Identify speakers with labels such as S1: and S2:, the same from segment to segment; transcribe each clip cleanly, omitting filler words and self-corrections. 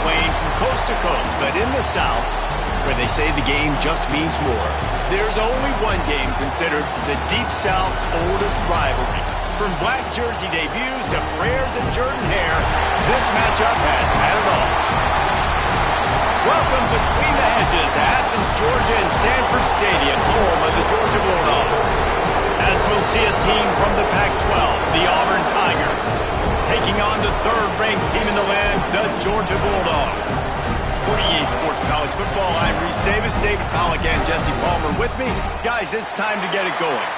S1: Plain from coast to coast, but in the South, where they say the game just means more, there's only one game considered the Deep South's oldest rivalry. From black jersey debuts to prayers and Jordan hair, this matchup has had it all. Welcome between the hedges to Athens, Georgia and Sanford Stadium, home of the Georgia Bulldogs. As we'll see a team from the Pac-12, the Auburn Tigers, taking on the third-ranked team in the land, the Georgia Bulldogs. For EA Sports College Football, I'm Reese Davis, David Pollack, and Jesse Palmer with me. Guys, it's time to get it going.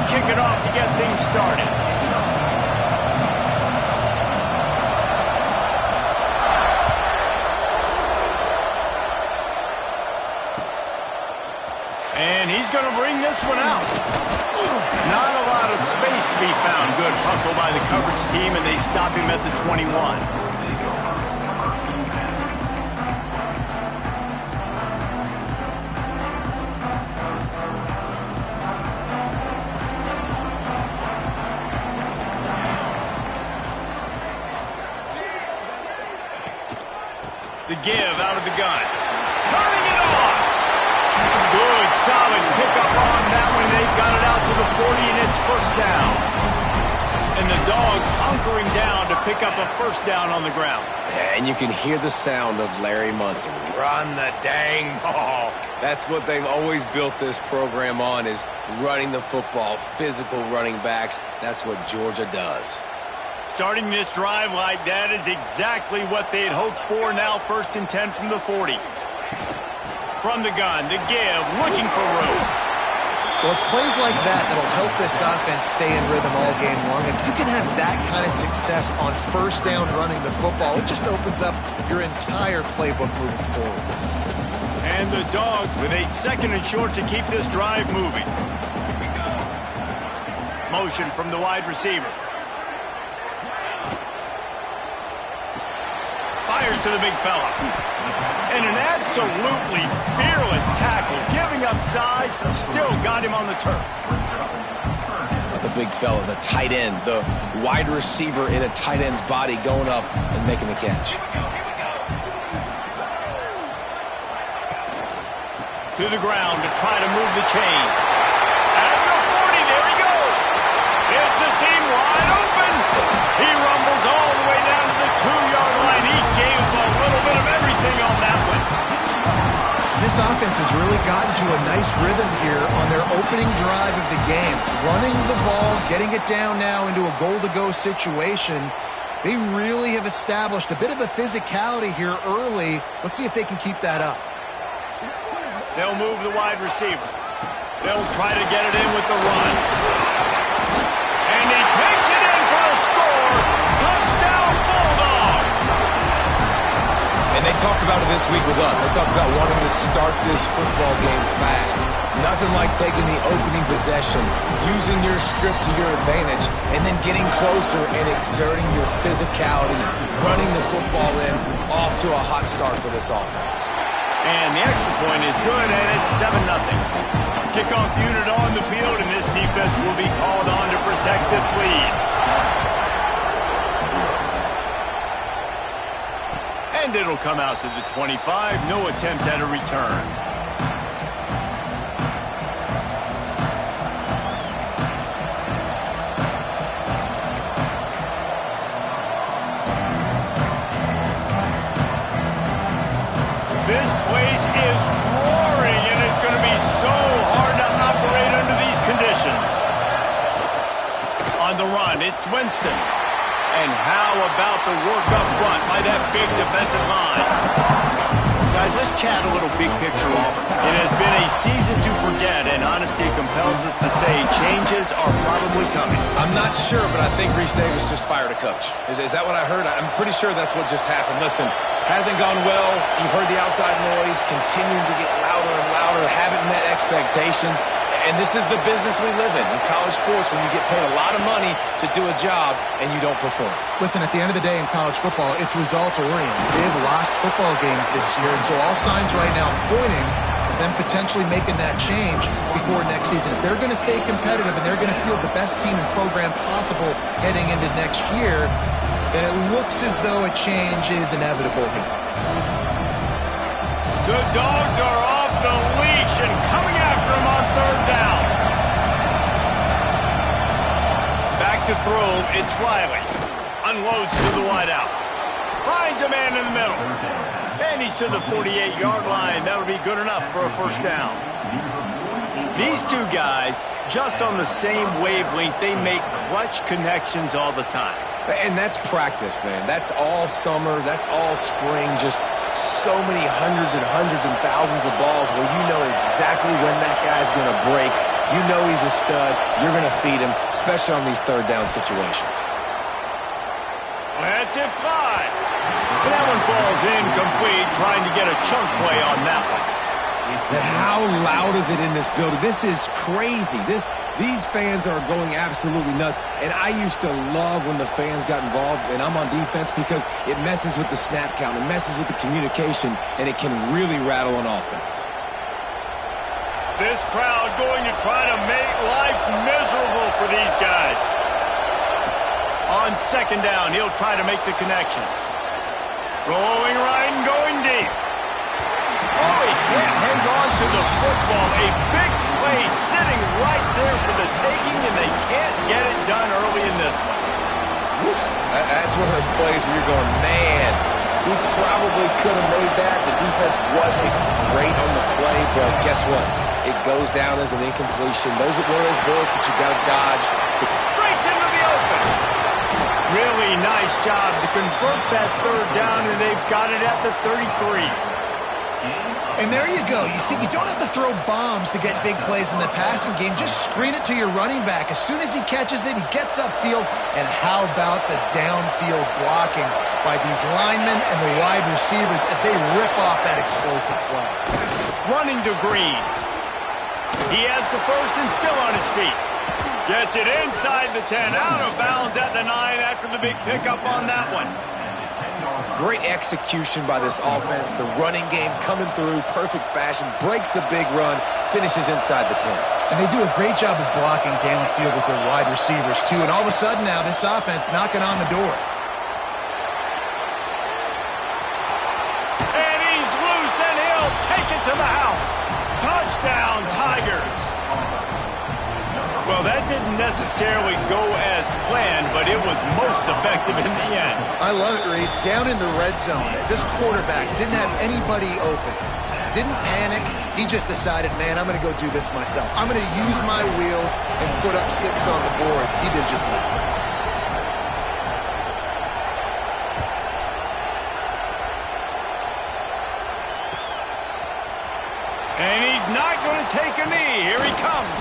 S1: Kick it off to get things started. And he's going to bring this one out. Not a lot of space to be found. Good hustle by the coverage team, and they stop him at the 21. The give out of the gun. Turning it on. Good, solid pickup on that one. They've got it out to the 40, and it's first down. And the Dogs hunkering down to pick up a first down on the ground.
S2: And you can hear the sound of Larry Munson. Run the dang ball. That's what they've always built this program on, is running the football, physical running backs. That's what Georgia does.
S1: Starting this drive like that is exactly what they had hoped for. Now 1st and 10 from the 40. From the gun, the give, looking for room.
S3: Well, it's plays like that that'll help this offense stay in rhythm all game long. If you can have that kind of success on first down running the football, it just opens up your entire playbook moving forward.
S1: And the Dogs with a 2nd and short to keep this drive moving. Motion from the wide receiver. Fires to the big fella. And an absolutely fearless tackle. Giving up size, still got him on the turf.
S2: Not the big fella, the tight end, the wide receiver in a tight end's body going up and making the catch.
S1: To the ground to try to move the chains. At the 40, there he goes. It's a seam wide open. He rumbles all the way down to the 2-yard line. He gave a little bit of everything on that one.
S3: This offense has really gotten to a nice rhythm here on their opening drive of the game. Running the ball, getting it down now into a goal-to-go situation. They really have established a bit of a physicality here early. Let's see if they can keep that up.
S1: They'll move the wide receiver. They'll try to get it in with the run. And he takes it in for a score. Touchdown, Bulldogs.
S2: And they talked about it this week with us. They talked about wanting to start this football game fast. Nothing like taking the opening possession, using your script to your advantage, and then getting closer and exerting your physicality, running the football in, off to a hot start for this offense.
S1: And the extra point is good, and it's 7-0. Kickoff unit on the field, and this defense will be called on to protect this lead. And it'll come out to the 25. No attempt at a return. This place is roaring, and it's going to be so hard to operate under these conditions. On the run, it's Winston. And how about the work up front by that big defensive line? Guys, let's chat a little big picture, Auburn. It has been a He's seasoned to forget, and honesty compels us to say changes are probably coming.
S2: I'm not sure, but I think Reese Davis just fired a coach. Is that what I heard? I'm pretty sure that's what just happened. Listen, hasn't gone well. You've heard the outside noise, continuing to get louder and louder, haven't met expectations. And this is the business we live in college sports, when you get paid a lot of money to do a job and you don't perform.
S3: Listen, at the end of the day in college football, it's results-oriented. They've lost football games this year, and so all signs right now pointing to them potentially making that change before next season. If they're going to stay competitive and they're going to field the best team and program possible heading into next year, then it looks as though a change is inevitable here.
S1: The Dogs are off the leash and coming after him on third down. Back to throw, it's Riley. Unloads to the wideout. Finds a man in the middle. And he's to the 48-yard line. That'll be good enough for a first down. These two guys, just on the same wavelength, they make clutch connections all the time.
S2: And that's practice, man. That's all summer. That's all spring. Just so many hundreds and thousands of balls where you know exactly when that guy's going to break. You know he's a stud. You're going to feed him, especially on these third down situations.
S1: That's it, fly. That one falls incomplete, trying to get a chunk play on that one.
S2: And how loud is it in this building? This is crazy. These fans are going absolutely nuts. And I used to love when the fans got involved, and I'm on defense, because it messes with the snap count, it messes with the communication, and it can really rattle an offense.
S1: This crowd going to try to make life miserable for these guys. On second down, he'll try to make the connection. Rolling right and going deep. Oh, he can't hang on to the football. A big play sitting right there for the taking, and they can't get it done early in this one.
S2: Woof. That's one of those plays where you're going, man, he probably could have made that. The defense wasn't great on the play, but guess what? It goes down as an incompletion. Those are one of those bullets that you got to dodge.
S1: Breaks into the open. Really nice job to convert that third down, and they've got it at the 33.
S3: And there you go. You see, you don't have to throw bombs to get big plays in the passing game. Just screen it to your running back. As soon as he catches it, he gets upfield. And how about the downfield blocking by these linemen and the wide receivers as they rip off that explosive play.
S1: Running to Green. He has the first and still on his feet. Gets it inside the 10, out of bounds at the 9 after the big pickup on that one.
S2: Great execution by this offense. The running game coming through, perfect fashion, breaks the big run, finishes inside the 10.
S3: And they do a great job of blocking downfield with their wide receivers, too. And all of a sudden now, this offense knocking on the door.
S1: And he's loose, and he'll take it to the house. Touchdown, Tigers. Well, that didn't necessarily go as planned, but it was most effective in the end.
S3: I love it, Reese. Down in the red zone, this quarterback didn't have anybody open. Didn't panic. He just decided, man, I'm going to go do this myself. I'm going to use my wheels and put up 6 on the board. He did just that.
S1: And he's not going to take a knee. Here he comes.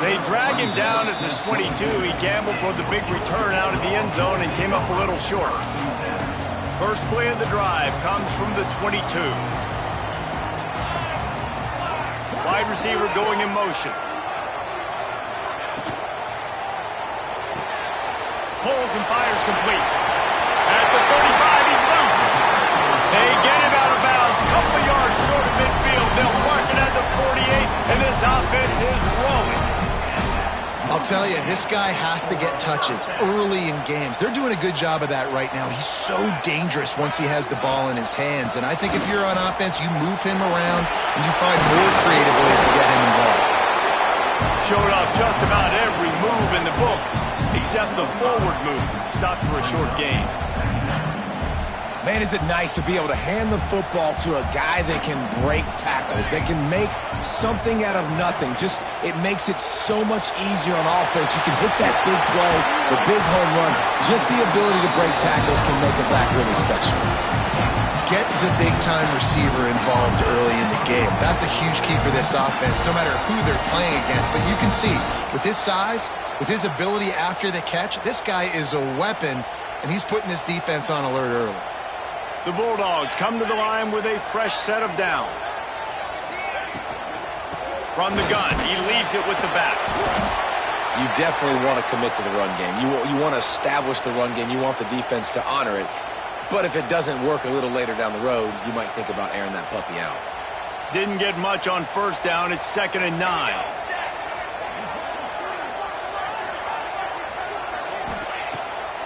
S1: They drag him down at the 22. He gambled for the big return out of the end zone and came up a little short. First play of the drive comes from the 22. Wide receiver going in motion. Pulls and fires complete. At the 35, he's loose. They get him out of bounds. Couple of yards short of midfield. They'll mark it at the 48, and this offense is rolling.
S3: I'll tell you, this guy has to get touches early in games. They're doing a good job of that right now. He's so dangerous once he has the ball in his hands. And I think if you're on offense, you move him around and you find more creative ways to get him involved.
S1: Showed off just about every move in the book, except the forward move. Stopped for a short gain.
S2: Man, is it nice to be able to hand the football to a guy that can break tackles, that can make something out of nothing. Just, it makes it so much easier on offense. You can hit that big play, the big home run. Just the ability to break tackles can make a back really special.
S3: get the big-time receiver involved early in the game. That's a huge key for this offense, no matter who they're playing against. But you can see, with his size, with his ability after the catch, this guy is a weapon, and he's putting this defense on alert early.
S1: The Bulldogs come to the line with a fresh set of downs. From the gun, he leaves it with the back.
S2: You definitely want to commit to the run game. You want to establish the run game. You want the defense to honor it. But if it doesn't work a little later down the road, you might think about airing that puppy out.
S1: Didn't get much on first down. It's 2nd and 9.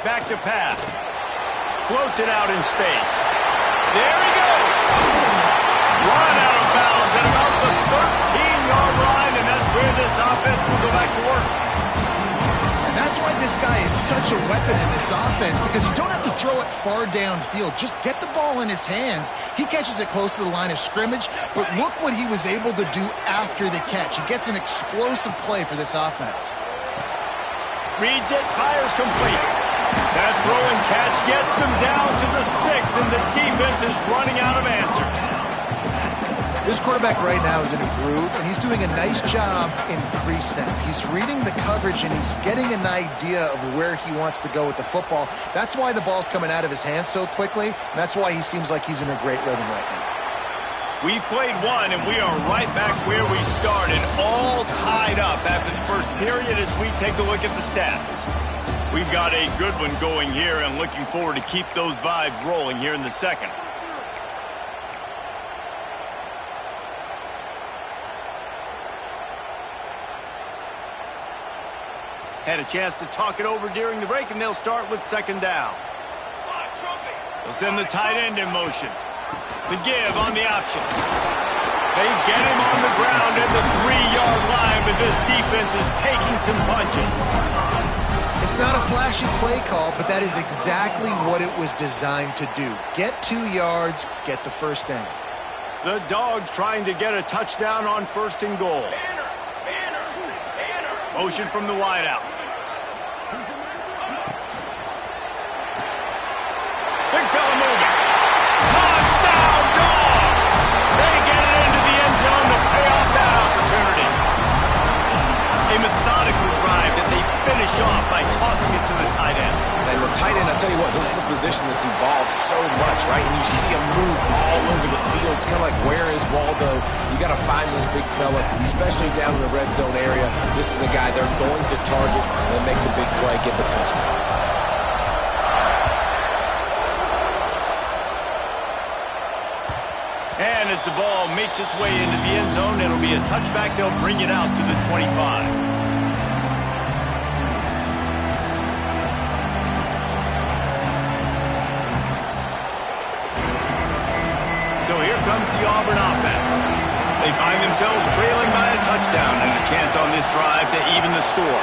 S1: Back to pass. Floats it out in space. There he goes. Run out of bounds at about the 13-yard line, and that's where this offense will go back to work.
S3: And that's why this guy is such a weapon in this offense, because you don't have to throw it far downfield. Just get the ball in his hands. He catches it close to the line of scrimmage, but look what he was able to do after the catch. He gets an explosive play for this offense.
S1: Reads it, fires complete. That throw and catch gets them down to the 6, and the defense is running out of answers.
S3: This quarterback right now is in a groove, and he's doing a nice job in pre-snap. He's reading the coverage, and he's getting an idea of where he wants to go with the football. That's why the ball's coming out of his hands so quickly, and that's why he seems like he's in a great rhythm right now.
S1: We've played one, and we are right back where we started, all tied up after the first period as we take a look at the stats. We've got a good one going here, and looking forward to keep those vibes rolling here in the second. Had a chance to talk it over during the break, and they'll start with 2nd down. They'll send the tight end in motion. The give on the option. They get him on the ground at the 3-yard line, but this defense is taking some punches.
S3: It's not a flashy play call, but that is exactly what it was designed to do. Get 2 yards, get the first down.
S1: The Dogs trying to get a touchdown on 1st and goal. Motion from the wideout. Big fella moving. Touchdown, Dogs! They get it into the end zone to pay off that opportunity. A methodical drive that they finish off by tossing it to the tight end.
S2: And the tight end, I tell you what, this is a position that's evolved so much, right? And you see him move all over the field. It's kind of like, where is Waldo? You got to find this big fella, especially down in the red zone area. This is the guy they're going to target and make the big play, get the touchdown.
S1: And as the ball makes its way into the end zone, it'll be a touchback. They'll bring it out to the 25. So here comes the Auburn offense. They find themselves trailing by a touchdown and a chance on this drive to even the score.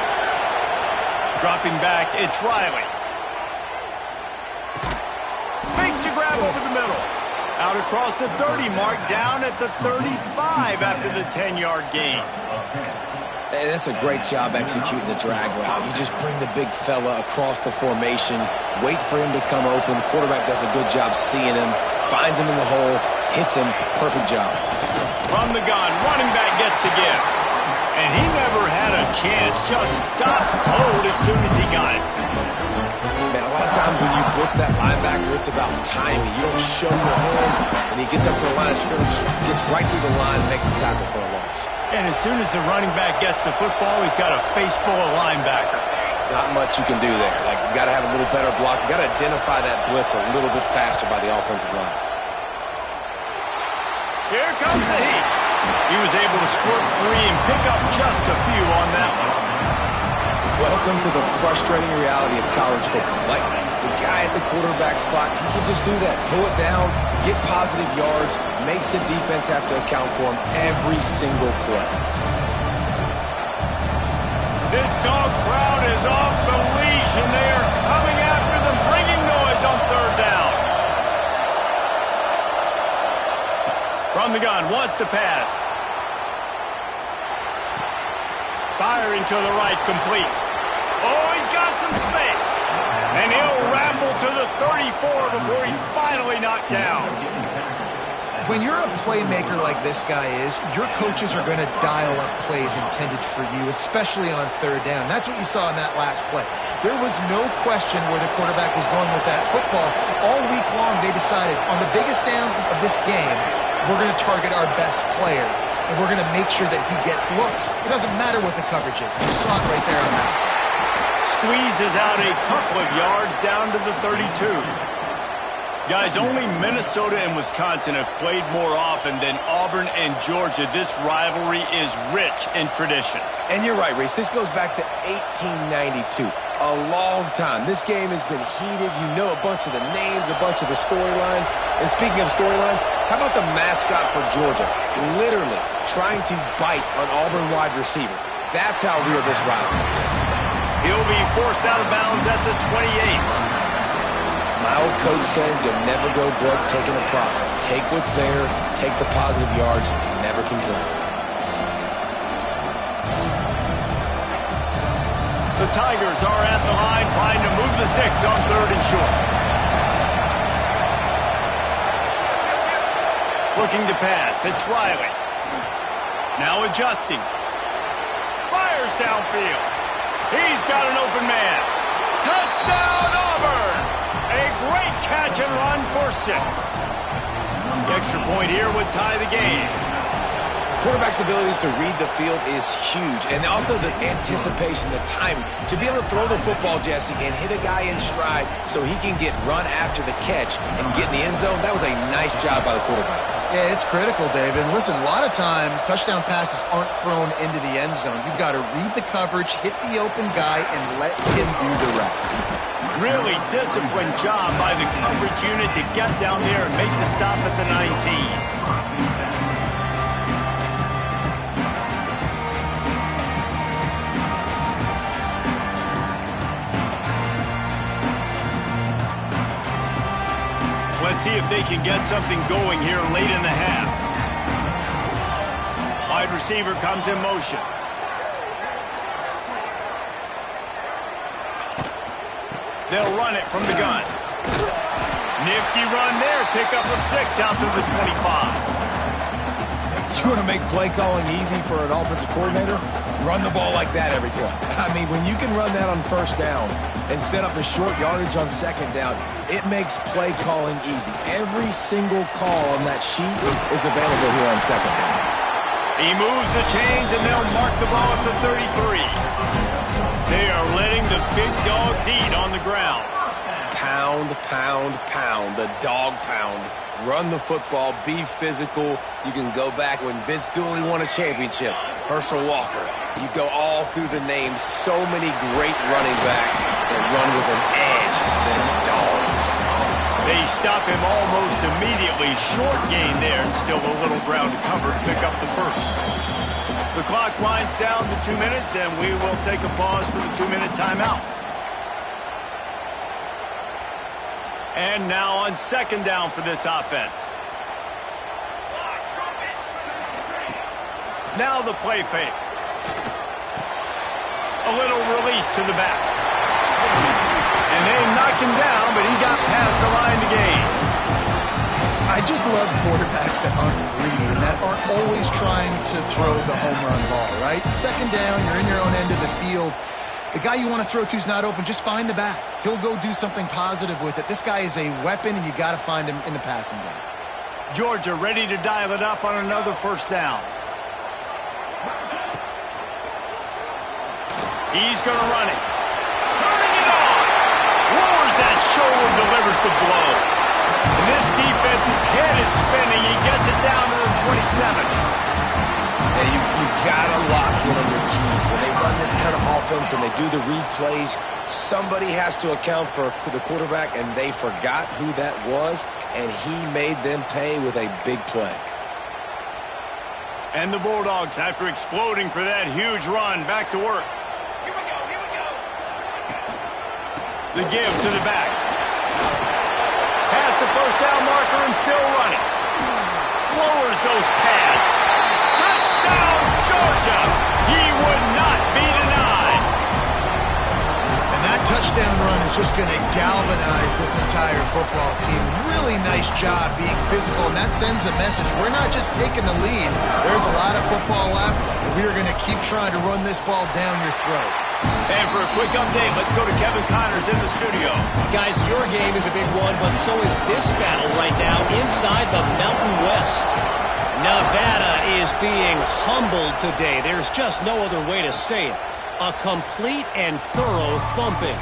S1: Dropping back, it's Riley. Makes the grab over the middle. Out across the 30 mark, down at the 35 after the 10-yard gain.
S2: And that's a great job executing the drag route. You just bring the big fella across the formation, wait for him to come open. The quarterback does a good job seeing him, finds him in the hole, hits him. Perfect job.
S1: From the gun, running back gets to give. And he never had a chance, just stopped cold as soon as he got it.
S2: Man, a lot of times when you blitz that linebacker, it's about timing. You don't show your hand, and he gets up to the line of scrimmage, gets right through the line, and makes the tackle for a loss.
S1: And as soon as the running back gets the football, he's got a face full of linebacker.
S2: Not much you can do there. Like, you got to have a little better block. You got to identify that blitz a little bit faster by the offensive line.
S1: Here comes the heat. He was able to squirt free and pick up just a few on that one.
S2: Welcome to the frustrating reality of college football. Like, the guy at the quarterback spot, he can just do that. Pull it down, get positive yards, makes the defense have to account for him every single play.
S1: This dog crowd is off the leash, and they are coming after them, bringing noise on 3rd down. From the gun, wants to pass. Firing to the right, complete. Oh, he's got some space. And he'll ramble to the 34 before he's finally knocked down.
S3: When you're a playmaker like this guy is, your coaches are going to dial up plays intended for you, especially on third down. That's what you saw in that last play. There was no question where the quarterback was going with that football. All week long, they decided on the biggest downs of this game, we're going to target our best player, and we're going to make sure that he gets looks. It doesn't matter what the coverage is. You saw it right there on that.
S1: Squeezes out a couple of yards down to the 32. Guys, only Minnesota and Wisconsin have played more often than Auburn and Georgia. This rivalry is rich in tradition.
S2: And you're right, Reese. This goes back to 1892. A long time. This game has been heated. You know a bunch of the names, a bunch of the storylines. And speaking of storylines, how about the mascot for Georgia? Literally trying to bite an Auburn wide receiver. That's how real this rivalry is.
S1: He'll be forced out of bounds at the 28.
S2: My old coach said you'll never go broke taking a profit. Take what's there, take the positive yards, and never complain.
S1: The Tigers are at the line trying to move the sticks on 3rd and short. Looking to pass, it's Riley. Now adjusting. Fires downfield. He's got an open man. Touchdown, Auburn! A great catch and run for 6. The extra point here would tie the game.
S2: Quarterback's abilities to read the field is huge, and also the anticipation, the timing. To be able to throw the football, Jesse, and hit a guy in stride so he can get run after the catch and get in the end zone, that was a nice job by the quarterback.
S3: Yeah, it's critical, David. And listen, a lot of times touchdown passes aren't thrown into the end zone. You've got to read the coverage, hit the open guy, and let him do the rest.
S1: Really disciplined job by the coverage unit to get down there and make the stop at the 19. Let's see if they can get something going here late in the half. Wide receiver comes in motion. They'll run it from the gun. Nifty run there. Pickup of 6 out to the 25.
S2: You want to make play calling easy for an offensive coordinator? Run the ball like that every play. I mean, when you can run that on 1st down and set up a short yardage on 2nd down, it makes play calling easy. Every single call on that sheet is available here on 2nd down.
S1: He moves the chains, and they'll mark the ball at the 33. They are letting the big dogs eat on the ground.
S2: Pound, pound, pound, the dog pound. Run the football, be physical. You can go back when Vince Dooley won a championship. Herschel Walker. You go all through the names. So many great running backs that run with an edge that are dogs.
S1: They stop him almost immediately. Short gain there, and still a little ground to cover to pick up the 1st. The clock winds down to 2 minutes, and we will take a pause for the 2-minute timeout. And now on 2nd down for this offense. Now the play fake. A little release to the back. And they knock him down, but he got past the line to gain.
S3: I just love quarterbacks that aren't greedy and that aren't always trying to throw the home run ball, right? 2nd down, you're in your own end of the field. The guy you want to throw to is not open. Just find the back. He'll go do something positive with it. This guy is a weapon, and you got to find him in the passing game.
S1: Georgia ready to dial it up on another 1st down. He's going to run it. Turning it on. Lowers that shoulder, delivers the blow. And this defense's head is spinning. He gets it down to the 27.
S2: Yeah, you got to lock in on your keys. When they run this kind of offense and they do the replays, somebody has to account for the quarterback, and they forgot who that was, and he made them pay with a big play.
S1: And the Bulldogs, after exploding for that huge run, back to work. The give to the back. Past the 1st down marker and still running. Lowers those pads. Touchdown, Georgia! He would not be denied. And that
S3: touchdown run is just going to galvanize this entire football team. Really nice job being physical, and that sends a message. We're not just taking the lead. There's a lot of football left, and we are going to keep trying to run this ball down your throat.
S1: And for a quick update, let's go to Kevin Connors in the studio.
S4: Guys, your game is a big one, but so is this battle right now inside the Mountain West. Nevada is being humbled today. There's just no other way to say it. A complete and thorough thumping.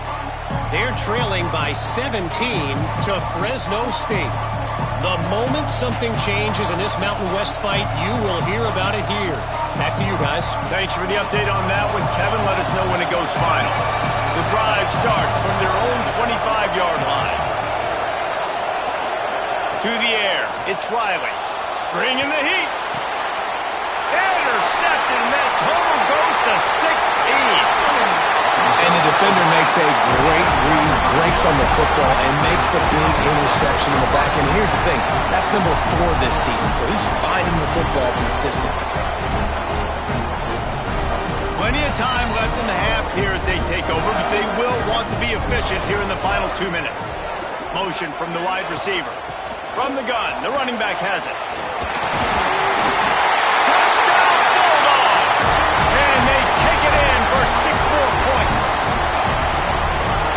S4: They're trailing by 17 to Fresno State. The moment something changes in this Mountain West fight, you will hear about it here. Back to you guys.
S1: Thanks for the update on that one, Kevin. Let us know when it goes final. The drive starts from their own 25-yard line. To the air, it's Riley. Bringing the heat. Intercepted, and that total goes to 16.
S2: And the defender makes a great read, breaks on the football, and makes the big interception in the back end. Here's the thing, that's number 4 this season, so he's finding the football consistently.
S1: Plenty of time left in the half here as they take over, but they will want to be efficient here in the final 2 minutes. Motion from the wide receiver. From the gun, the running back has it. Touchdown Bulldogs! And they take it in for 6 more points.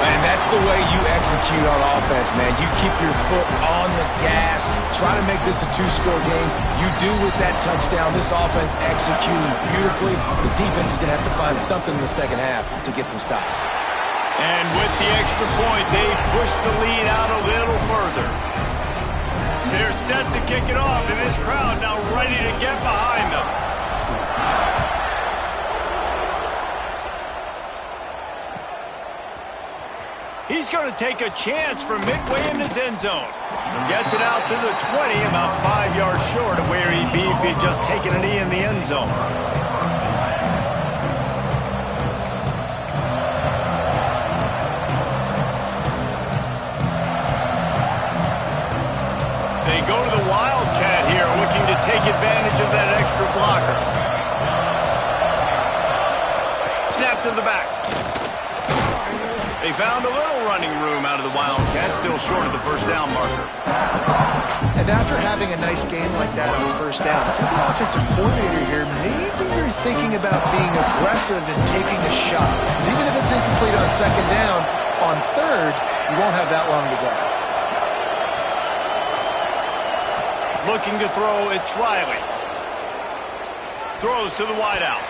S2: And that's the way you execute on offense, man. You keep your foot on the gas, try to make this a 2-score game. You do with that touchdown. This offense executing beautifully. The defense is going to have to find something in the second half to get some stops.
S1: And with the extra point, they push the lead out a little further. They're set to kick it off, and this crowd now ready to get behind them. He's going to take a chance from midway in his end zone. Gets it out to the 20, about 5 yards short of where he'd be if he'd just taken a knee in the end zone. They go to the Wildcat here, looking to take advantage of that extra blocker. Snap to the back. They found a little running room out of the Wildcat, still short of the first down marker.
S3: And after having a nice game like that on first down, if you're the offensive coordinator here, maybe you're thinking about being aggressive and taking a shot. Because even if it's incomplete on second down, on third, you won't have that long to go.
S1: Looking to throw, it's Riley. Throws to the wideout.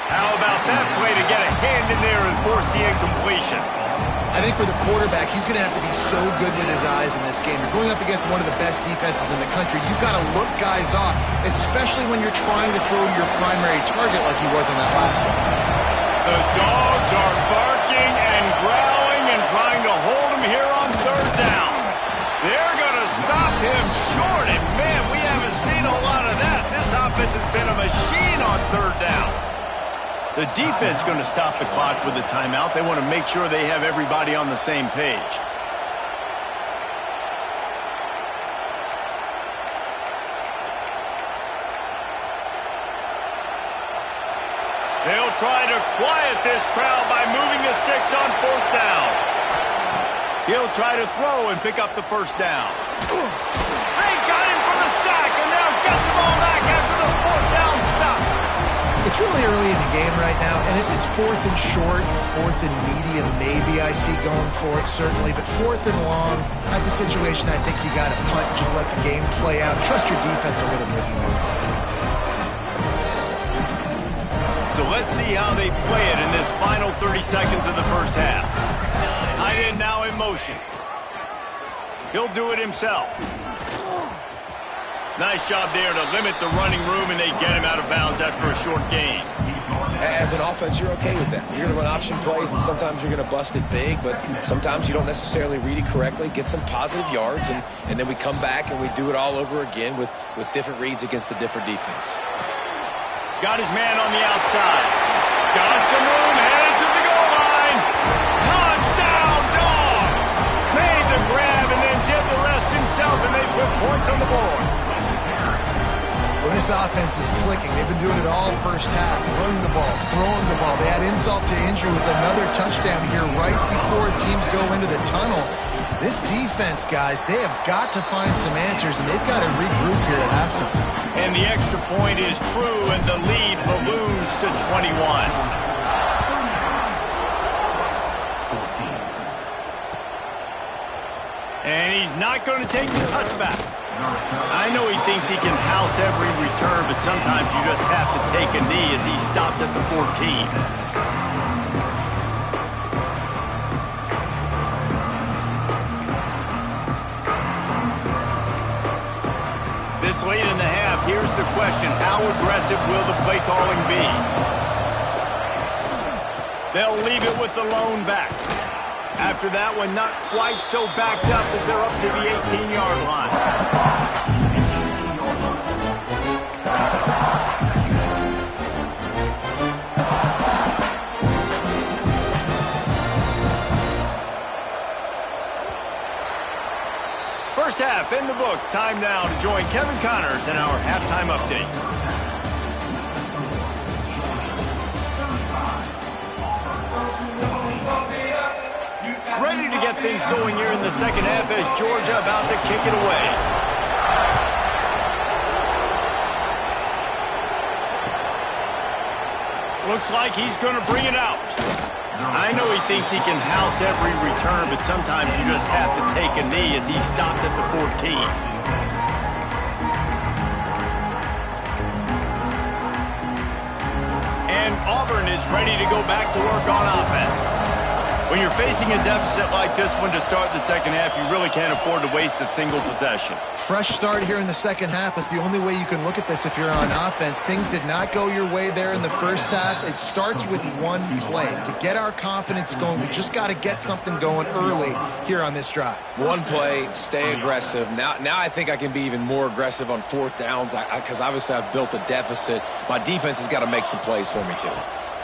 S1: How about that play to get a hand in there and force the incompletion?
S3: I think for the quarterback, he's going to have to be so good with his eyes in this game. You're going up against one of the best defenses in the country. You've got to look guys off, especially when you're trying to throw your primary target like he was in that last one.
S1: The dogs are barking and growling and trying to hold him here on third down. They're going to stop him short, and man, we haven't seen a lot of that. This offense has been a machine on third down. The defense going to stop the clock with a timeout. They want to make sure they have everybody on the same page. They'll try to quiet this crowd by moving the sticks on fourth down. He'll try to throw and pick up the first down. They got him for the sack, and now get the ball back after the fourth down stop.
S3: It's really early in the game right now, and if it's 4th and short, 4th and medium, maybe I see going for it, certainly. But 4th and long, that's a situation I think you got to punt, just let the game play out. Trust your defense a little bit more.
S1: So let's see how they play it in this final 30 seconds of the first half. Tight end now in motion. He'll do it himself. Nice job there to limit the running room, and they get him out of bounds after a short gain.
S2: As an offense, you're okay with that. You're going to run option plays, and sometimes you're going to bust it big, but sometimes you don't necessarily read it correctly, get some positive yards, and then we come back and we do it all over again with different reads against the different defense.
S1: Got his man on the outside. Got some room, headed to the goal line. Touchdown, Dogs! Made the grab and then did the rest himself, and they put points on the board.
S3: Well, this This offense is clicking. They've been doing it all first half, running the ball, throwing the ball. They add insult to injury with another touchdown here right before teams go into the tunnel. This defense, guys, they have got to find some answers, and they've got to regroup here at halftime.
S1: And the extra point is true, and the lead balloons to 21. And he's not going to take the touchback. I know he thinks he can house every return, but sometimes you just have to take a knee as he stopped at the 14. This late in the half, here's the question: how aggressive will the play calling be? They'll leave it with the lone back. After that one, not quite so backed up as they're up to the 18-yard line. First half in the books. Time now to join Kevin Connors in our halftime update. Ready to get things going here in the second half as Georgia about to kick it away. Looks like he's going to bring it out. I know he thinks he can house every return, but sometimes you just have to take a knee as he stopped at the 14. And Auburn is ready to go back to work on offense. When you're facing a deficit like this one to start the second half, you really can't afford to waste a single possession.
S3: Fresh start here in the second half. That's the only way you can look at this if you're on offense. Things did not go your way there in the first half. It starts with one play. To get our confidence going, we just got to get something going early here on this drive.
S2: One play, stay aggressive. Now I think I can be even more aggressive on fourth downs because obviously I've built a deficit. My defense has got to make some plays for me too.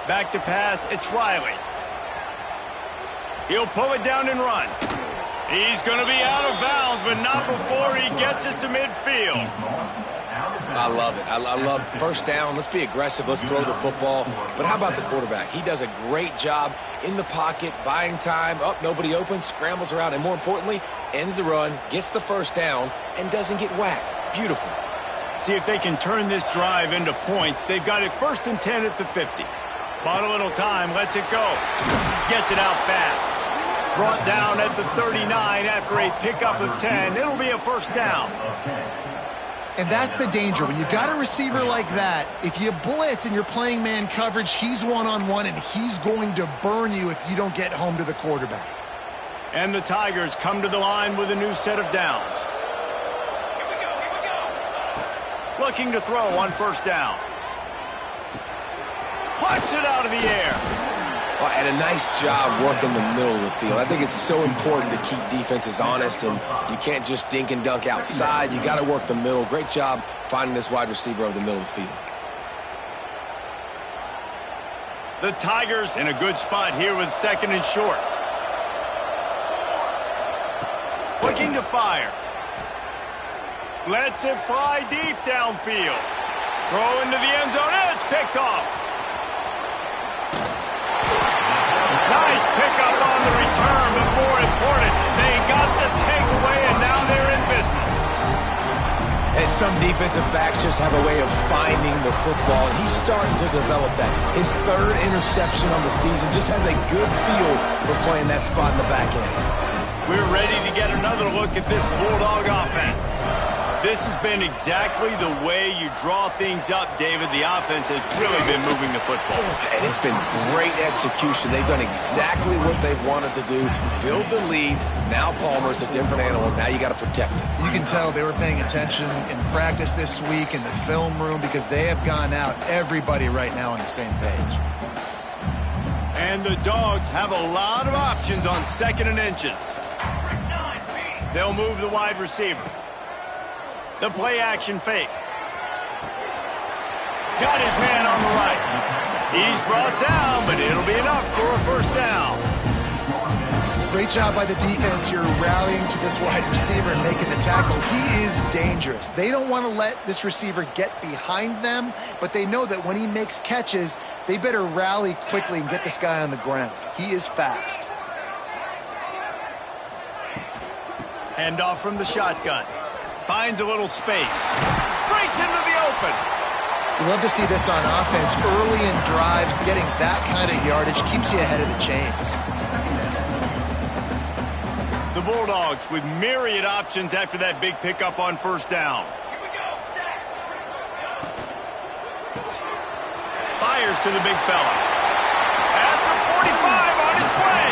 S1: Back to pass, it's Riley. He'll pull it down and run. He's going to be out of bounds, but not before he gets it to midfield.
S2: I love it. I love first down. Let's be aggressive. Let's throw the football. But how about the quarterback? He does a great job in the pocket, buying time. Up, nobody open, scrambles around, and more importantly, ends the run, gets the first down, and doesn't get whacked. Beautiful.
S1: See if they can turn this drive into points. They've got it 1st and 10 at the 50. Bought a little time, lets it go. Gets it out fast. Brought down at the 39 after a pickup of 10. It'll be a first down.
S3: And that's the danger. When you've got a receiver like that, if you blitz and you're playing man coverage, he's one-on-one, and he's going to burn you if you don't get home to the quarterback.
S1: And the Tigers come to the line with a new set of downs. Here we go. Looking to throw on first down. Puts it out of the air.
S2: Well, and a nice job working the middle of the field. I think it's so important to keep defenses honest, and you can't just dink and dunk outside. You got to work the middle. Great job finding this wide receiver over the middle of the field.
S1: The Tigers in a good spot here with 2nd and short. Looking to fire. Lets it fly deep downfield. Throw into the end zone. It's picked off. Nice pickup on the return, but more important, they got the takeaway, and now they're in business.
S2: And some defensive backs just have a way of finding the football, and he's starting to develop that. His 3rd interception on the season, just has a good feel for playing that spot in the back end.
S1: We're ready to get another look at this Bulldog offense. This has been exactly the way you draw things up, David. The offense has really been moving the football.
S2: And it's been great execution. They've done exactly what they've wanted to do. Build the lead. Now Palmer's a different animal. Now you got to protect him.
S3: You can tell they were paying attention in practice this week in the film room because they have gone out, everybody right now on the same page.
S1: And the Dogs have a lot of options on 2nd and inches. They'll move the wide receiver. The play-action fake. Got his man on the right. He's brought down, but it'll be enough for a first down.
S3: Great job by the defense here rallying to this wide receiver and making the tackle. He is dangerous. They don't want to let this receiver get behind them, but they know that when he makes catches, they better rally quickly and get this guy on the ground. He is fast.
S1: Handoff from the shotgun. Finds a little space. Breaks into the open.
S3: You love to see this on offense. Early in drives, getting that kind of yardage keeps you ahead of the chains.
S1: The Bulldogs with myriad options after that big pickup on first down. Fires to the big fella. At the 45 on its way.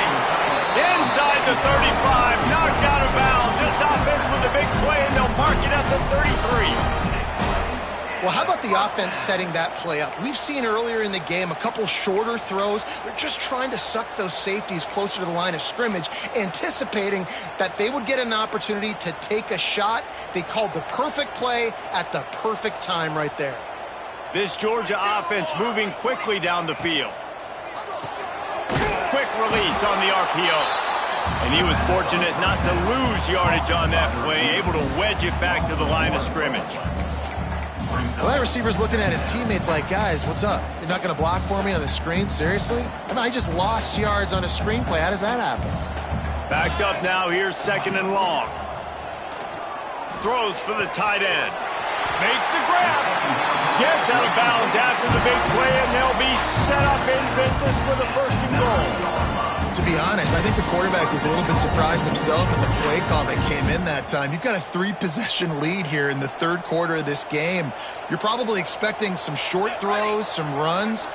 S1: Inside the 35, knocked out of bounds. This offense with a big play, and they'll mark it at the 33.
S3: Well, how about the offense setting that play up? We've seen earlier in the game a couple shorter throws. They're just trying to suck those safeties closer to the line of scrimmage, anticipating that they would get an opportunity to take a shot. They called the perfect play at the perfect time right there.
S1: This Georgia offense moving quickly down the field. Quick release on the RPO. And he was fortunate not to lose yardage on that play, able to wedge it back to the line of scrimmage.
S3: Well, that receiver's looking at his teammates like, guys, what's up? You're not going to block for me on the screen? Seriously? I mean, I just lost yards on a screenplay. How does that happen?
S1: Backed up now. Here's second and long. Throws for the tight end. Makes the grab. Gets out of bounds after the big play, and they'll be set up in business with a first and goal.
S3: To be honest, I think the quarterback was a little bit surprised himself at the play call that came in that time. You've got a 3-possession lead here in the third quarter of this game. You're probably expecting some short throws, some runs.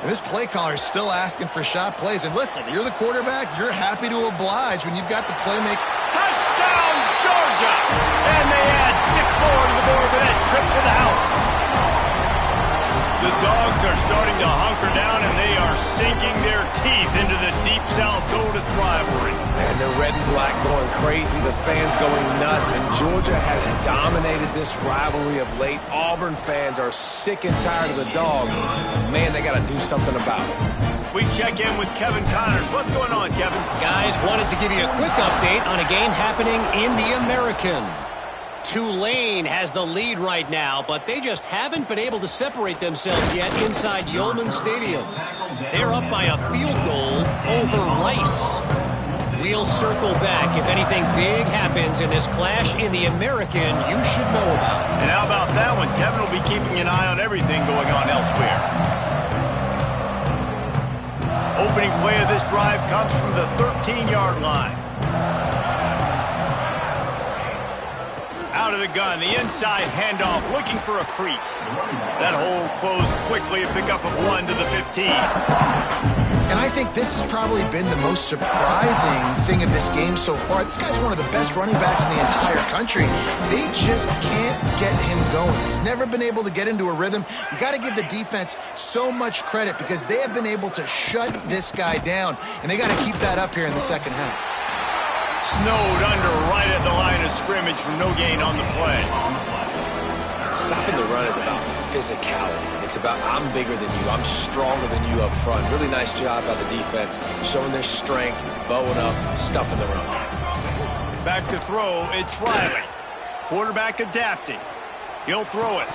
S3: And this play caller is still asking for shot plays. And listen, you're the quarterback. You're happy to oblige when you've got the playmaker.
S1: Touchdown, Georgia! And they add 6 more to the board with that trip to the house. The Dogs are starting to hunker down, and they are sinking their teeth into the Deep South's oldest rivalry.
S2: Man, the red and black going crazy, the fans going nuts, and Georgia has dominated this rivalry of late. Auburn fans are sick and tired of the Dogs. Man, they got to do something about it.
S1: We check in with Kevin Connors. What's going on, Kevin?
S4: Guys, wanted to give you a quick update on a game happening in the American. Tulane has the lead right now, but they just haven't been able to separate themselves yet inside Yulman Stadium. They're up by a field goal over Rice. We'll circle back. If anything big happens in this clash in the American, you should know about.
S1: And how about that one? Kevin will be keeping an eye on everything going on elsewhere. Opening play of this drive comes from the 13-yard line. Out of the gun, the inside handoff, looking for a crease. That hole closed quickly, a pickup of 1 to the 15.
S3: And I think this has probably been the most surprising thing of this game so far. This guy's one of the best running backs in the entire country. They just can't get him going. He's never been able to get into a rhythm. You got to give the defense so much credit because they have been able to shut this guy down, and they got to keep that up here in the second half.
S1: Snowed under right at the line of scrimmage from no gain on the play.
S2: Stopping the run is about physicality. It's about I'm bigger than you, I'm stronger than you up front. Really nice job by the defense, showing their strength, bowing up, stuffing the run.
S1: Back to throw, it's Riley. Quarterback adapting. He'll throw it.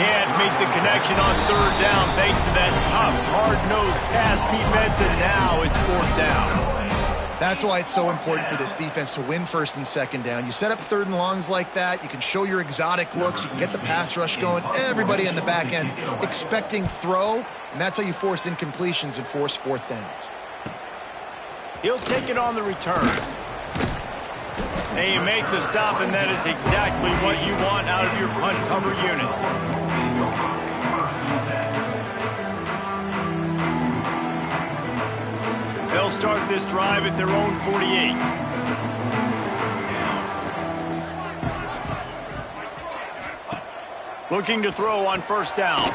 S1: Can't make the connection on third down thanks to that tough, hard-nosed pass defense, and now it's fourth down.
S3: That's why it's so important for this defense to win first and second down. You set up third and longs like that, you can show your exotic looks, you can get the pass rush going, everybody in the back end expecting throw, and that's how you force incompletions and force fourth downs.
S1: He'll take it on the return. And you make the stop, and that is exactly what you want out of your punt cover unit. They'll start this drive at their own 48. Looking to throw on first down.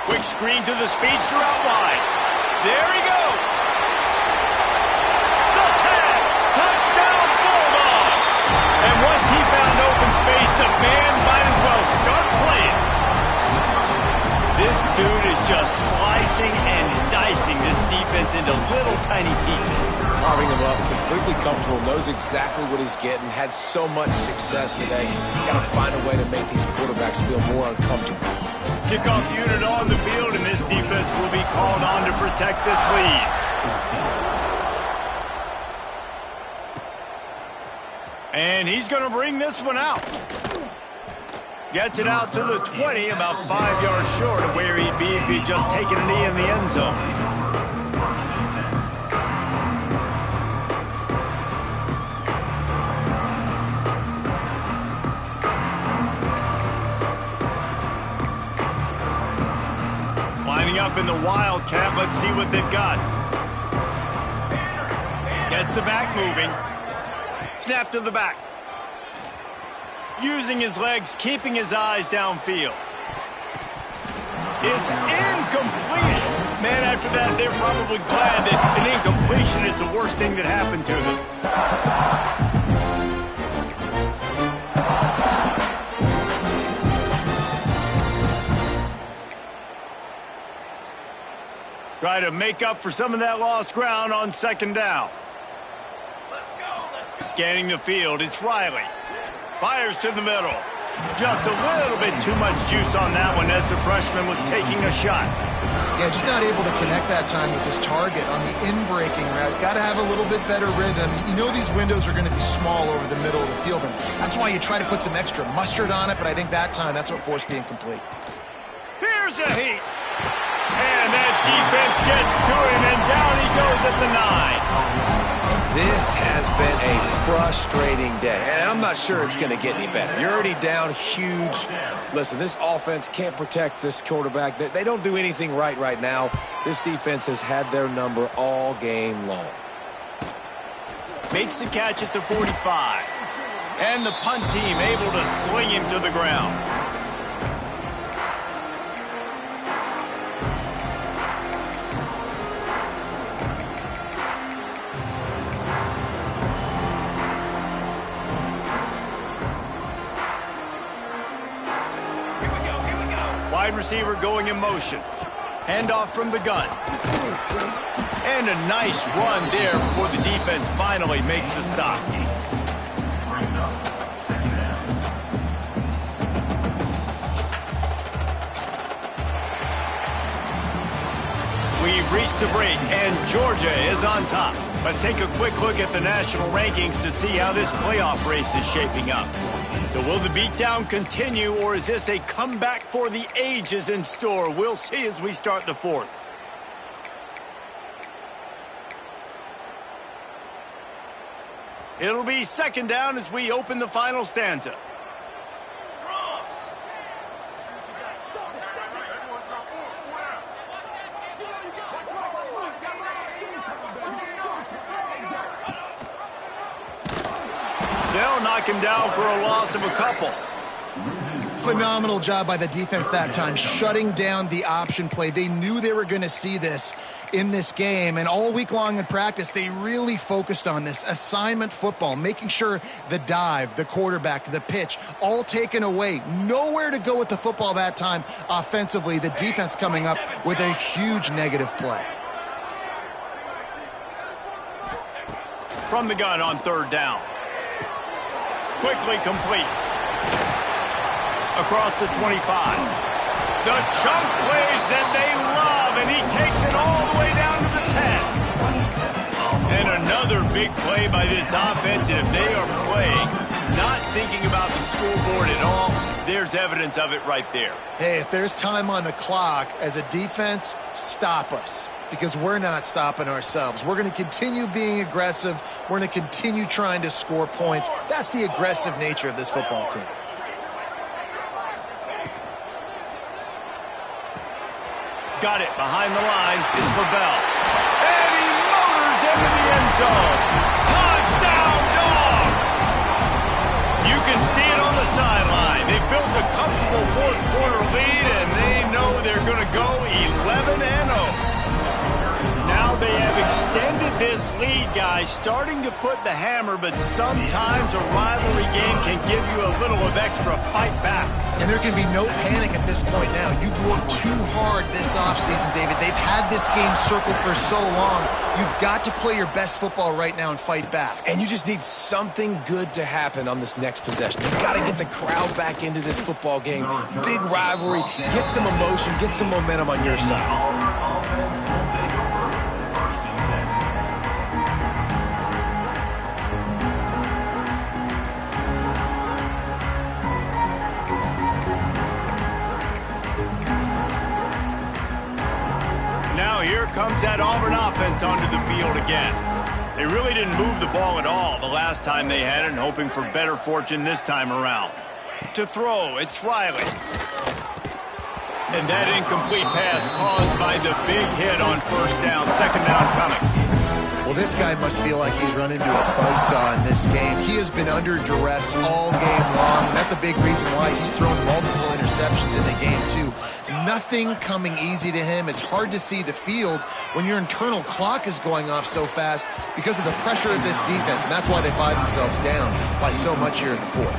S1: Quick screen to the speedster out wide. There he goes. The tag. Touchdown Bulldogs. And once he found open space, the band might as well start playing. This dude is just slicing and dicing this defense into little tiny pieces.
S2: carving him up, completely comfortable, knows exactly what he's getting, had so much success today. You got to find a way to make these quarterbacks feel more uncomfortable.
S1: Kickoff unit on the field, and this defense will be called on to protect this lead. And he's going to bring this one out. Gets it out to the 20, about 5 yards short of where he'd be if he'd just taken a knee in the end zone. Lining up in the Wildcat, let's see what they've got. Gets the back moving. Snap to the back. Using his legs, keeping his eyes downfield. It's incomplete. Man, after that, they're probably glad that an incompletion is the worst thing that happened to them. Try to make up for some of that lost ground on second down. Scanning the field, it's Riley. Fires to the middle. Just a little bit too much juice on that one as the freshman was taking a shot.
S3: Yeah, just not able to connect that time with his target on the in-breaking route. Got to have a little bit better rhythm. You know these windows are going to be small over the middle of the field, and that's why you try to put some extra mustard on it, but I think that time that's what forced the incomplete.
S1: Here's a heat. And that defense gets to him, and down he goes at the 9.
S2: This has been a frustrating day, and I'm not sure it's going to get any better. You're already down huge. Listen, this offense can't protect this quarterback. They don't do anything right now. This defense has had their number all game long.
S1: Makes the catch at the 45. And the punt team able to sling him to the ground. Wide receiver going in motion. Handoff from the gun. And a nice run there before the defense finally makes the stop. We've reached the break, and Georgia is on top. Let's take a quick look at the national rankings to see how this playoff race is shaping up. So will the beatdown continue, or is this a comeback for the ages in store? We'll see as we start the fourth. It'll be second down as we open the final stanza. They'll knock him down for a loss of a couple.
S3: Phenomenal job by the defense that time, shutting down the option play. They knew they were going to see this in this game, and all week long in practice, they really focused on this assignment football, making sure the dive, the quarterback, the pitch, all taken away. Nowhere to go with the football that time offensively. The defense coming up with a huge negative play.
S1: From the gun on third down. Quickly complete. Across the 25. The chunk plays that they love, and he takes it all the way down to the 10. And another big play by this offense, and if they are playing, not thinking about the scoreboard at all, there's evidence of it right there.
S3: Hey, if there's time on the clock, as a defense, stop us. Because we're not stopping ourselves. We're going to continue being aggressive. We're going to continue trying to score points. That's the aggressive nature of this football team.
S1: Got it behind the line. It's for Bell. And he motors into the end zone. Touchdown, Dogs! You can see it on the sideline. They built a comfortable fourth quarter lead, and they know they're going to go 11-0. Now they have extended this lead, guys, starting to put the hammer, but sometimes a rivalry game can give you a little of extra fight back.
S3: And there can be no panic at this point now. You've worked too hard this offseason, David. They've had this game circled for so long. You've got to play your best football right now and fight back.
S2: And you just need something good to happen on this next possession. You've got to get the crowd back into this football game. Big rivalry. Get some emotion. Get some momentum on your side.
S1: Now here comes that Auburn offense onto the field again. They really didn't move the ball at all the last time they had it, and hoping for better fortune this time around. To throw, it's Riley. And that incomplete pass caused by the big hit on first down. Second down coming.
S3: Well, this guy must feel like he's run into a buzzsaw in this game. He has been under duress all game long. That's a big reason why he's thrown multiple interceptions in the game, too. Nothing coming easy to him. It's hard to see the field when your internal clock is going off so fast because of the pressure of this defense, and that's why they find themselves down by so much here in the fourth.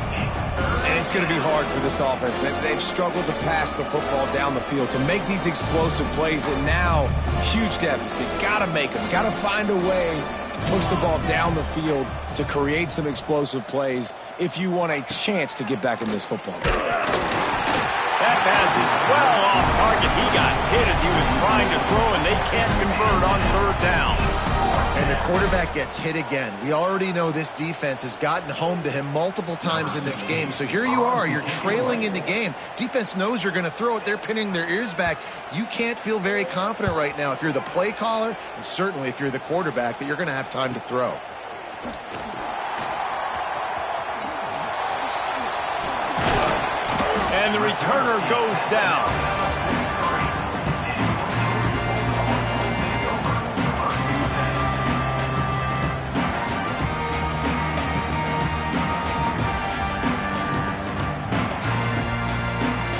S2: And it's going to be hard for this offense. They've struggled to pass the football down the field, to make these explosive plays, and now, huge deficit. Got to make them. Got to find a way to push the ball down the field to create some explosive plays if you want a chance to get back in this football game.
S1: That pass is well off target. He got hit as he was trying to throw, and they can't convert on third down.
S3: And the quarterback gets hit again. We already know this defense has gotten home to him multiple times in this game. So here you are. You're trailing in the game. Defense knows you're going to throw it. They're pinning their ears back. You can't feel very confident right now if you're the play caller, and certainly if you're the quarterback, that you're going to have time to throw.
S1: And the returner goes down.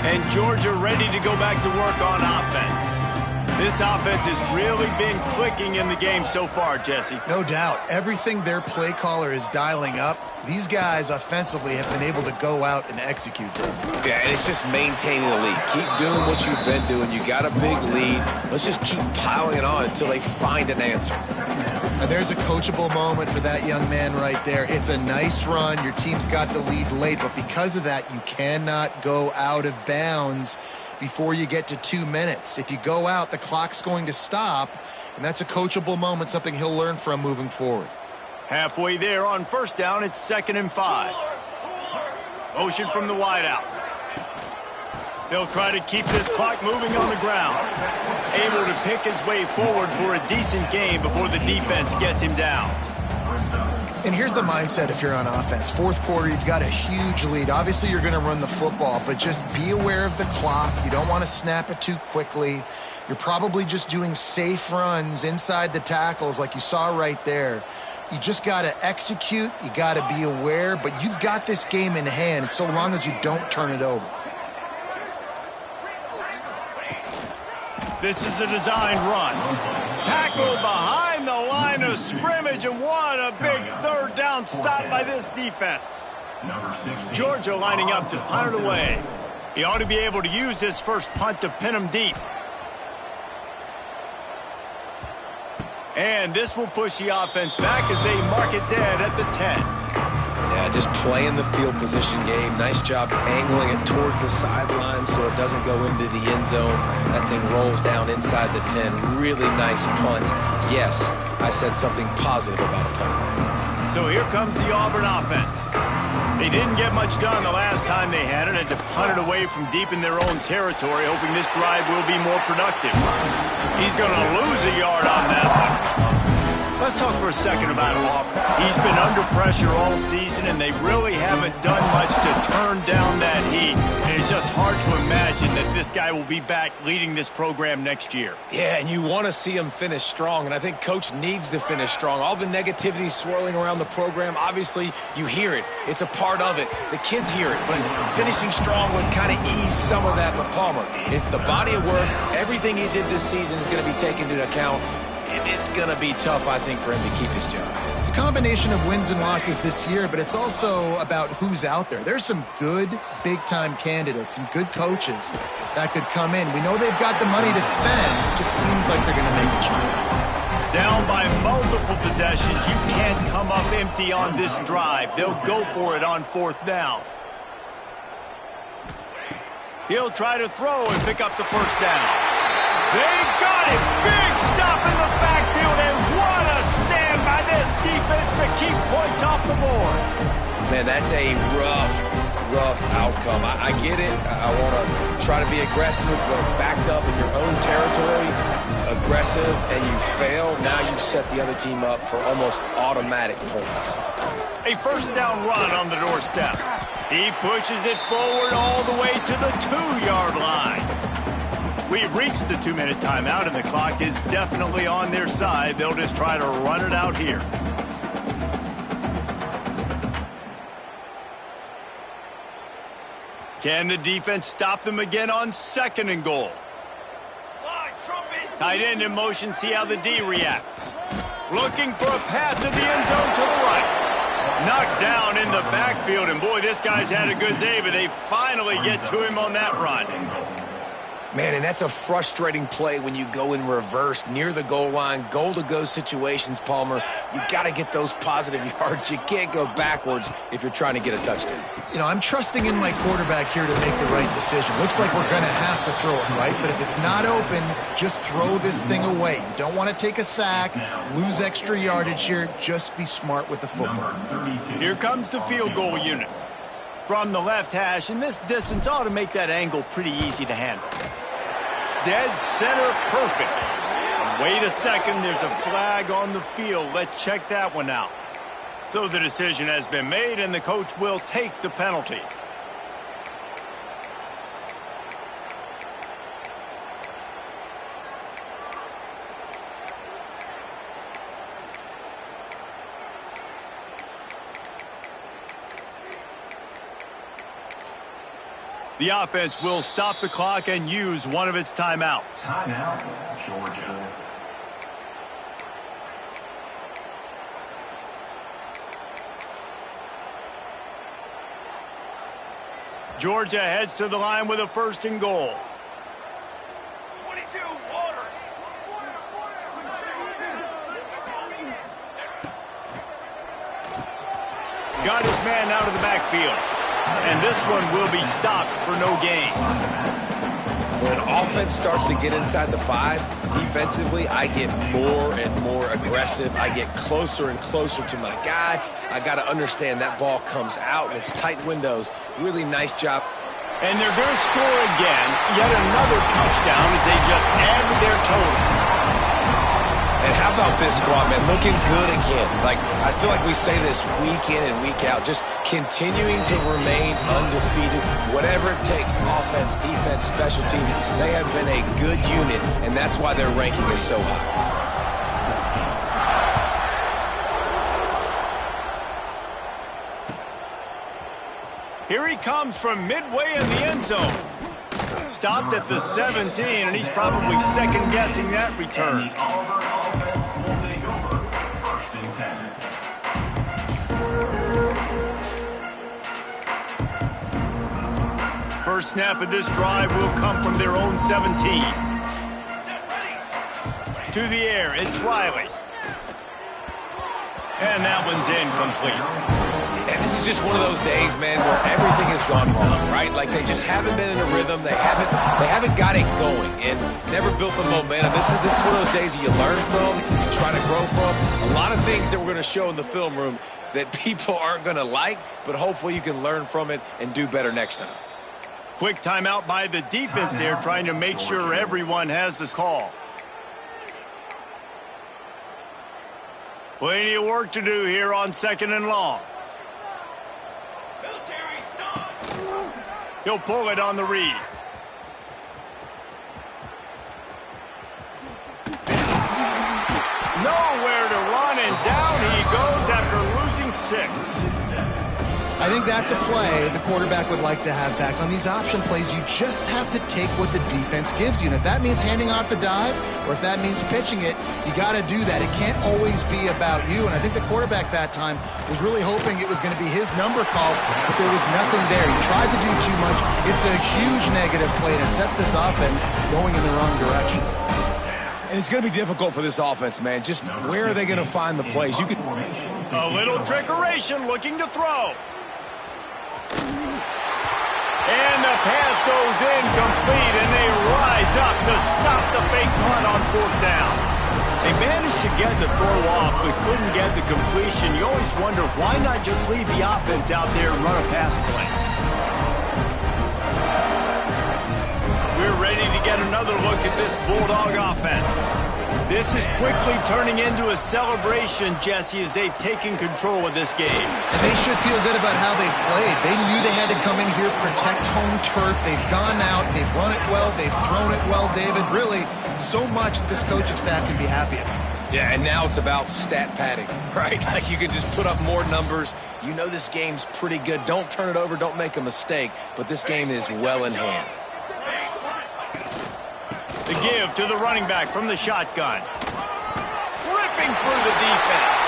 S1: And Georgia ready to go back to work on offense. This offense has really been clicking in the game so far, Jesse.
S3: No doubt. Everything their play caller is dialing up, these guys offensively have been able to go out and execute them.
S2: Yeah, and it's just maintaining the lead. Keep doing what you've been doing. You got a big lead. Let's just keep piling it on until they find an answer.
S3: And there's a coachable moment for that young man right there. It's a nice run. Your team's got the lead late, but because of that, you cannot go out of bounds before you get to 2 minutes. If you go out, the clock's going to stop, and that's a coachable moment, something he'll learn from moving forward.
S1: Halfway there on first down, it's 2nd and 5. Motion from the wideout. They'll try to keep this clock moving on the ground. Able to pick his way forward for a decent game before the defense gets him down.
S3: And here's the mindset if you're on offense. Fourth quarter, you've got a huge lead. Obviously, you're going to run the football, but just be aware of the clock. You don't want to snap it too quickly. You're probably just doing safe runs inside the tackles like you saw right there. You just got to execute. You got to be aware, but you've got this game in hand so long as you don't turn it over.
S1: This is a designed run. Tackled behind the line of scrimmage, and what a big third down stop by this defense. Georgia lining up to punt it away. He ought to be able to use his first punt to pin him deep. And this will push the offense back as they mark it dead at the 10.
S2: Yeah, just playing the field position game. Nice job angling it toward the sideline so it doesn't go into the end zone. That thing rolls down inside the 10. Really nice punt. Yes, I said something positive about a punt.
S1: So here comes the Auburn offense. They didn't get much done the last time they had it, and to punt it away from deep in their own territory, hoping this drive will be more productive. He's going to lose a yard on that one. Let's talk for a second about Auburn. He's been under pressure all season, and they really haven't done much to turn down that heat. And it's just hard to imagine that this guy will be back leading this program next year.
S2: Yeah, and you want to see him finish strong, and I think Coach needs to finish strong. All the negativity swirling around the program, obviously, you hear it. It's a part of it. The kids hear it, but finishing strong would kind of ease some of that. But Palmer, it's the body of work. Everything he did this season is going to be taken into account. it's going to be tough, I think, for him to keep his job.
S3: It's a combination of wins and losses this year, but it's also about who's out there. There's some good big-time candidates, some good coaches that could come in. We know they've got the money to spend. It just seems like they're going to make a change.
S1: Down by multiple possessions, you can't come up empty on this drive. They'll go for it on 4th down. He'll try to throw and pick up the first down. They got it! Big stop in the backfield, and what a stand by this defense to keep points off the board.
S2: Man, that's a rough outcome. I get it. I want to try to be aggressive, but backed up in your own territory, aggressive, and you fail. Now you've set the other team up for almost automatic points.
S1: A first down run on the doorstep. He pushes it forward all the way to the 2-yard line. We've reached the 2-minute timeout, and the clock is definitely on their side. They'll just try to run it out here. Can the defense stop them again on 2nd and goal? Tight end in motion, see how the D reacts. Looking for a path to the end zone to the right. Knocked down in the backfield, and boy, this guy's had a good day, but they finally get to him on that run.
S2: Man, and that's a frustrating play when you go in reverse near the goal line, goal-to-go situations, Palmer. You got to get those positive yards. You can't go backwards if you're trying to get a touchdown.
S3: You know, I'm trusting in my quarterback here to make the right decision. Looks like we're going to have to throw it, right? But if it's not open, just throw this thing away. You don't want to take a sack, lose extra yardage here. Just be smart with the football.
S1: Here comes the field goal unit. From the left hash, and this distance ought to make that angle pretty easy to handle. Dead center, perfect. Wait a second, there's a flag on the field. Let's check that one out. So the decision has been made, and the coach will take the penalty. The offense will stop the clock and use one of its timeouts.
S5: Timeout, Georgia.
S1: Georgia heads to the line with a 1st and goal.
S5: 22, water.
S1: Got his man out of the backfield. And this one will be stopped for no gain.
S2: When offense starts to get inside the 5, defensively, I get more and more aggressive. I get closer and closer to my guy. I got to understand that ball comes out, and it's tight windows. Really nice job.
S1: And they're going to score again. Yet another touchdown as they just add to their total.
S2: And how about this squad, man? Looking good again. Like, I feel like we say this week in and week out. Just continuing to remain undefeated. Whatever it takes, offense, defense, special teams. They have been a good unit, and that's why their ranking is so high.
S1: Here he comes from midway in the end zone. Stopped at the 17, and he's probably second-guessing that return.
S5: The Auburn offense will take over 1st and 10.
S1: First snap of this drive will come from their own 17. To the air, it's Riley. And that one's incomplete.
S2: And this is just one of those days, man, where everything has gone wrong, right? Like they just haven't been in a rhythm. They haven't got it going and never built the momentum. This is one of those days that you learn from, you try to grow from. A lot of things that we're going to show in the film room that people aren't going to like, but hopefully you can learn from it and do better next time.
S1: Quick timeout by the defense there, trying to make sure everyone has this call. Plenty of work to do here on 2nd and long. He'll pull it on the read. Nowhere to run, and down he goes after losing 6.
S3: I think that's a play the quarterback would like to have back. On these option plays, you just have to take what the defense gives you. And if that means handing off the dive, or if that means pitching it, you got to do that. It can't always be about you. And I think the quarterback that time was really hoping it was going to be his number call, but there was nothing there. He tried to do too much. It's a huge negative play, and it sets this offense going in the wrong direction.
S2: And it's going to be difficult for this offense, man. Just where are they going to find the plays?
S1: A little trickeration, looking to throw. And the pass goes incomplete, and they rise up to stop the fake punt on 4th down. They managed to get the throw off, but couldn't get the completion. You always wonder, why not just leave the offense out there and run a pass play? We're ready to get another look at this Bulldog offense. This is quickly turning into a celebration, Jesse, as they've taken control of this game.
S3: And they should feel good about how they've played. They knew they had to come in here, protect home turf. They've gone out, they've run it well, they've thrown it well, David. Really, so much this coaching staff can be happy about.
S2: Yeah, and now it's about stat padding, right? Like you can just put up more numbers. You know this game's pretty good. Don't turn it over, don't make a mistake, but this game is well in hand.
S1: The give to the running back from the shotgun. Ripping through the defense.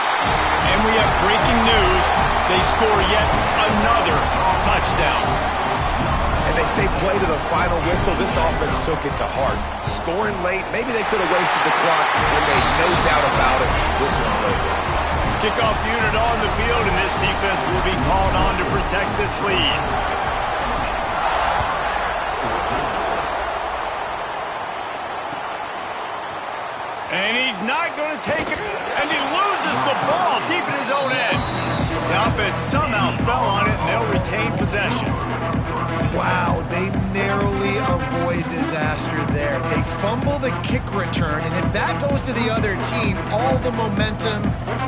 S1: And we have breaking news. They score yet another touchdown.
S2: And they say play to the final whistle. This offense took it to heart. Scoring late, maybe they could have wasted the clock when they no doubt about it. This one's over.
S1: Kickoff unit on the field, and this defense will be called on to protect this lead. And he's not going to take it, and he loses the ball deep in his own end. The offense somehow fell on it, and they'll retain possession.
S3: Wow, they narrowly avoid disaster there. They fumble the kick return, and if that goes to the other team, all the momentum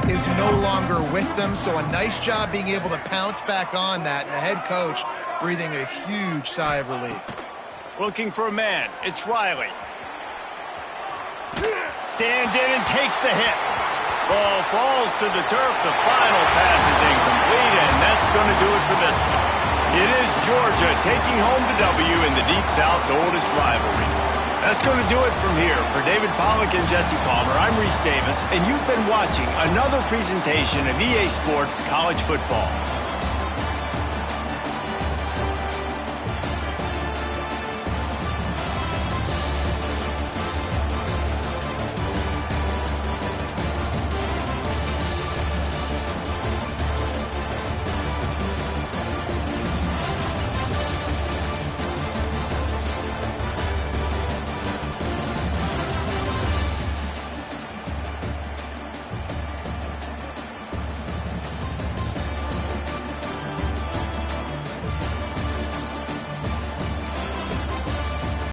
S3: is no longer with them. So a nice job being able to pounce back on that, and the head coach breathing a huge sigh of relief.
S1: Looking for a man. It's Riley. Stands in and takes the hit. Ball falls to the turf. The final pass is incomplete, and that's going to do it for this one. It is Georgia taking home the W in the Deep South's oldest rivalry. That's going to do it from here. For David Pollack and Jesse Palmer, I'm Reese Davis, and you've been watching another presentation of EA Sports College Football.